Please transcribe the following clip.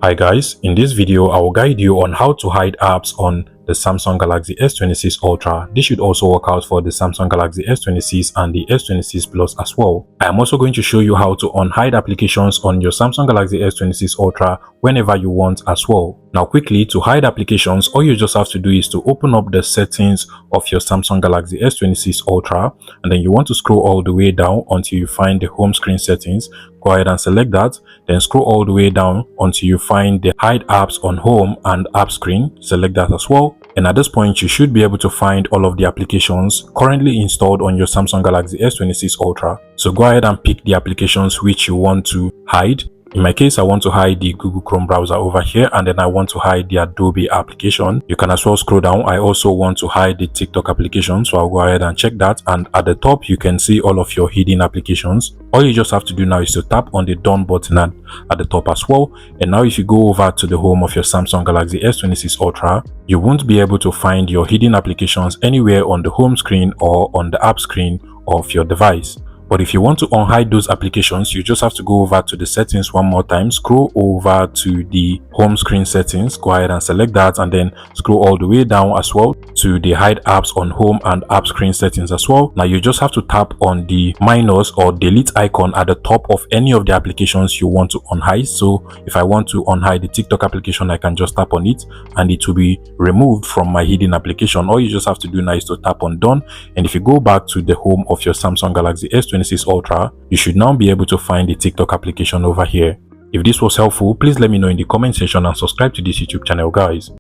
Hi guys, in this video I will guide you on how to hide apps on the Samsung Galaxy S26 Ultra. This should also work out for the Samsung Galaxy S26 and the S26 Plus as well. I am also going to show you how to unhide applications on your Samsung Galaxy S26 Ultra whenever you want as well. Now quickly, to hide applications, all you just have to do is to open up the settings of your Samsung Galaxy S26 Ultra, and then you want to scroll all the way down until you find the home screen settings. Go ahead and select that, then scroll all the way down until you find the hide apps on home and app screen. Select that as well, and at this point you should be able to find all of the applications currently installed on your Samsung Galaxy S26 Ultra. So go ahead and pick the applications which you want to hide. In my case, I want to hide the Google Chrome browser over here, and then I want to hide the Adobe application. You can as well scroll down. I also want to hide the TikTok application, so I'll go ahead and check that. And at the top, you can see all of your hidden applications. All you just have to do now is to tap on the done button at the top as well. And now if you go over to the home of your Samsung Galaxy S26 Ultra, you won't be able to find your hidden applications anywhere on the home screen or on the app screen of your device. But if you want to unhide those applications, you just have to go over to the settings one more time, scroll over to the home screen settings, go ahead and select that, and then scroll all the way down as well to the hide apps on home and app screen settings as well. Now you just have to tap on the minus or delete icon at the top of any of the applications you want to unhide. So if I want to unhide the TikTok application, I can just tap on it and it will be removed from my hidden application. All you just have to do now is to tap on done, and if you go back to the home of your Samsung Galaxy S26 Ultra, you should now be able to find the TikTok application over here. If this was helpful, please let me know in the comment section and subscribe to this YouTube channel, guys.